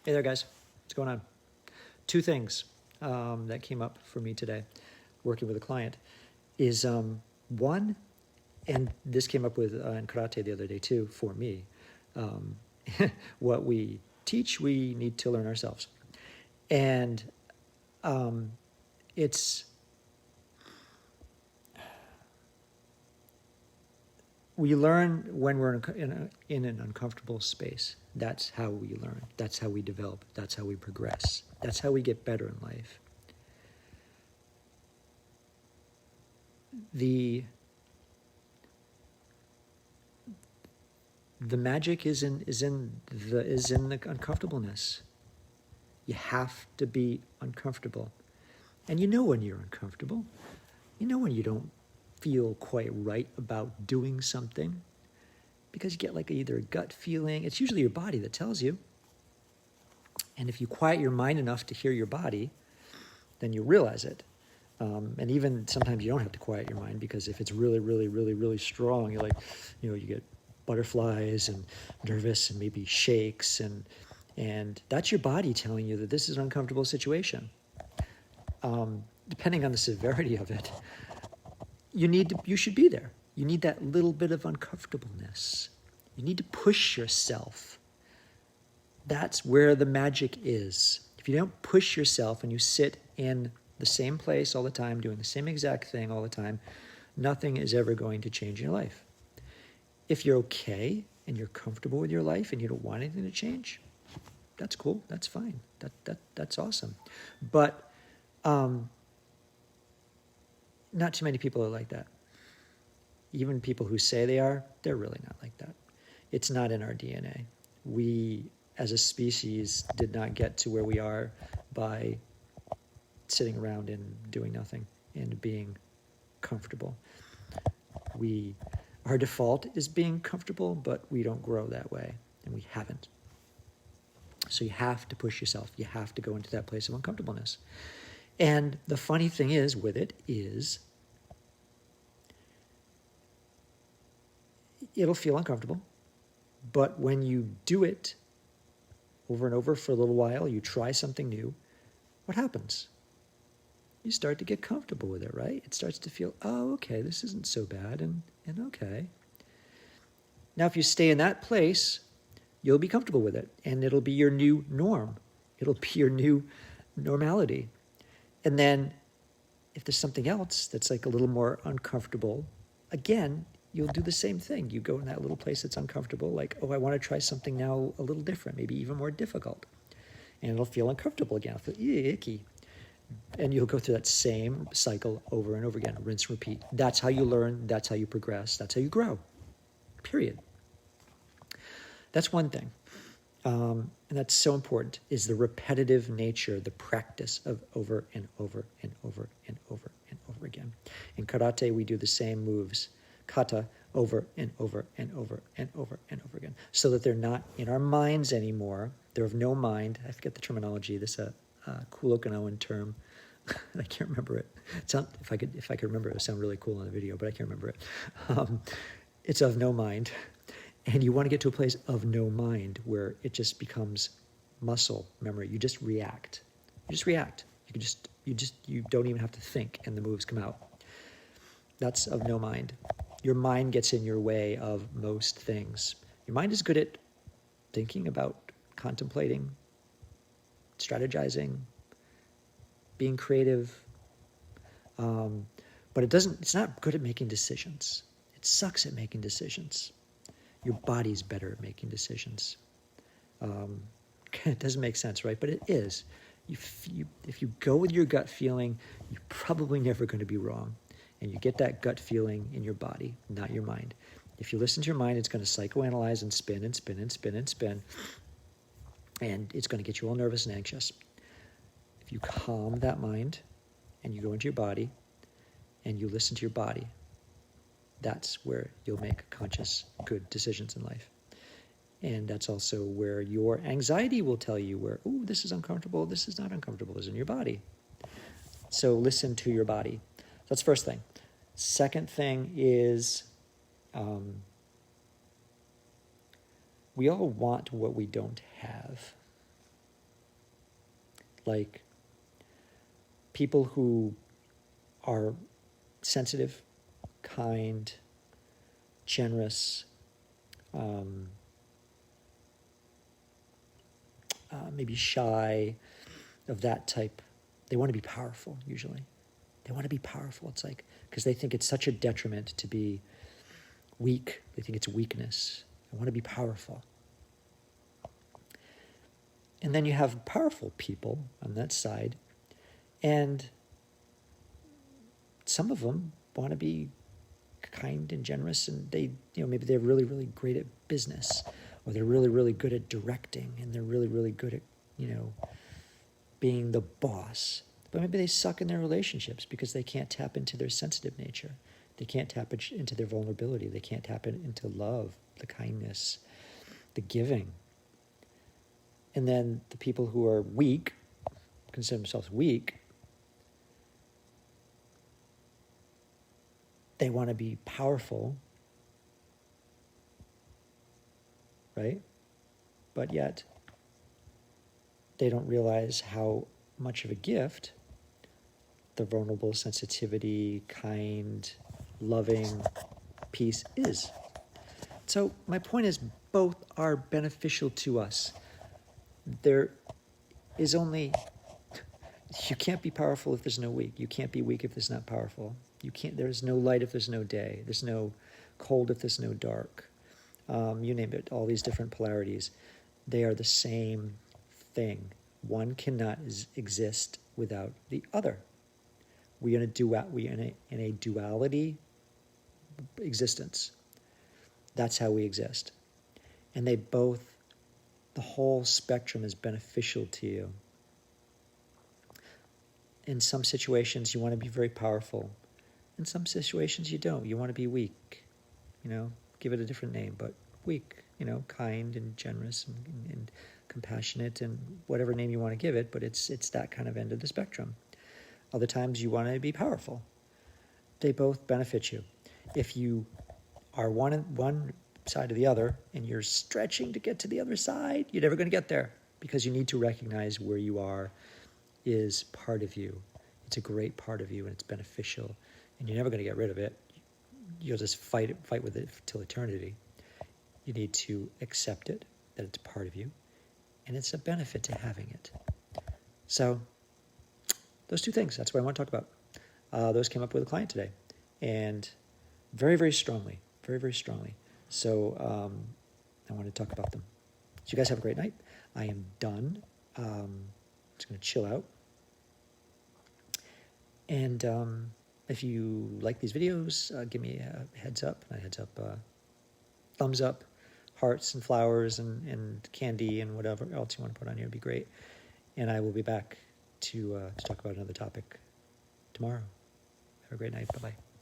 Hey there, guys. What's going on? Two things that came up for me today working with a client is one, and this came up with in karate the other day too for me. Um, what we teach, we need to learn ourselves. And it's, we learn when we're in an uncomfortable space. That's how we learn. That's how we develop. That's how we progress. That's how we get better in life. The magic is in the uncomfortableness. You have to be uncomfortable. And you know when you're uncomfortable. You know when you don't feel quite right about doing something because you get like either a gut feeling. It's usually your body that tells you. And if you quiet your mind enough to hear your body, then you realize it. And even sometimes you don't have to quiet your mind because if it's really, really, really, really strong, you're like, you get butterflies and nervous and maybe shakes and that's your body telling you that this is an uncomfortable situation. Depending on the severity of it, you should be there. You need that little bit of uncomfortableness. You need to push yourself. That's where the magic is. If you don't push yourself and you sit in the same place all the time, doing the same exact thing all the time, nothing is ever going to change in your life. If you're okay and you're comfortable with your life and you don't want anything to change, that's cool. That's fine. That's awesome. But not too many people are like that. Even people who say they are, they're really not like that. It's not in our DNA. We, as a species, did not get to where we are by sitting around and doing nothing and being comfortable. Our default is being comfortable, but we don't grow that way, and we haven't. So you have to push yourself. You have to go into that place of uncomfortableness. And the funny thing is with it is it'll feel uncomfortable, but when you do it over and over for a little while, you try something new, what happens? You start to get comfortable with it, right? It starts to feel, oh, okay, this isn't so bad, and okay. Now, if you stay in that place, you'll be comfortable with it, and it'll be your new norm. It'll be your new normality. And then if there's something else that's like a little more uncomfortable, again, you'll do the same thing. You go in that little place that's uncomfortable, like, oh, I want to try something now a little different, maybe even more difficult. And it'll feel uncomfortable again. It'll feel icky. And you'll go through that same cycle over and over again, rinse, repeat. That's how you learn. That's how you progress. That's how you grow, period. That's one thing. And that's so important, is the repetitive nature, the practice of over and over and over and over and over again. In karate, we do the same moves, kata, over and over and over and over and over again, so that they're not in our minds anymore. They're of no mind. I forget the terminology. This is a cool Okinawan term. I can't remember it. If I could remember it would sound really cool on the video, but I can't remember it. It's of no mind. And you want to get to a place of no mind where it just becomes muscle memory. You just react. You just react. You don't even have to think and the moves come out. That's of no mind. Your mind gets in your way of most things. Your mind is good at thinking about, contemplating, strategizing, being creative. But it's not good at making decisions. It sucks at making decisions. Your body's better at making decisions. It doesn't make sense, right? But it is. If you go with your gut feeling, you're probably never going to be wrong. And you get that gut feeling in your body, not your mind. If you listen to your mind, it's going to psychoanalyze and spin and spin and spin and spin. And it's going to get you all nervous and anxious. If you calm that mind and you go into your body and you listen to your body, that's where you'll make conscious, good decisions in life. And that's also where your anxiety will tell you where, oh, this is uncomfortable, this is not uncomfortable, is in your body. So listen to your body. That's the first thing. Second thing is we all want what we don't have. like people who are sensitive, kind, generous, maybe shy, of that type. They want to be powerful, usually. They want to be powerful. It's like, because they think it's such a detriment to be weak. They think it's weakness. They want to be powerful. And then you have powerful people on that side. And some of them want to be kind and generous, and they, maybe they're really, really great at business, or they're really, really good at directing, and they're really, really good at, being the boss. But maybe they suck in their relationships because they can't tap into their sensitive nature. They can't tap into their vulnerability. They can't tap into love, the kindness, the giving. And then the people who are weak, consider themselves weak, they want to be powerful, right? But yet, they don't realize how much of a gift the vulnerable, sensitivity, kind, loving piece is. So my point is, both are beneficial to us. There is only, you can't be powerful if there's no weak. You can't be weak if there's not powerful. There's no light if there's no day. There's no cold if there's no dark. You name it, all these different polarities. They are the same thing. One cannot exist without the other. We are in a duality existence. That's how we exist. And the whole spectrum is beneficial to you. In some situations, you want to be very powerful. In some situations, you don't. You want to be weak. Give it a different name, but weak. Kind and generous and compassionate, and whatever name you want to give it, but it's that kind of end of the spectrum. Other times you want to be powerful. They both benefit you. If you are one side or the other, and you're stretching to get to the other side, you're never going to get there, because you need to recognize where you are is part of you. It's a great part of you, and it's beneficial, and you're never going to get rid of it. You'll just fight with it till eternity. You need to accept it, that it's part of you, and it's a benefit to having it. So those two things, that's what I want to talk about. Those came up with a client today, and very, very strongly, very, very strongly. So I want to talk about them. So you guys have a great night. I am done. Just going to chill out. And if you like these videos, give me a heads up, thumbs up, hearts and flowers and candy and whatever else you want to put on here would be great. And I will be back to talk about another topic tomorrow. Have a great night. Bye-bye.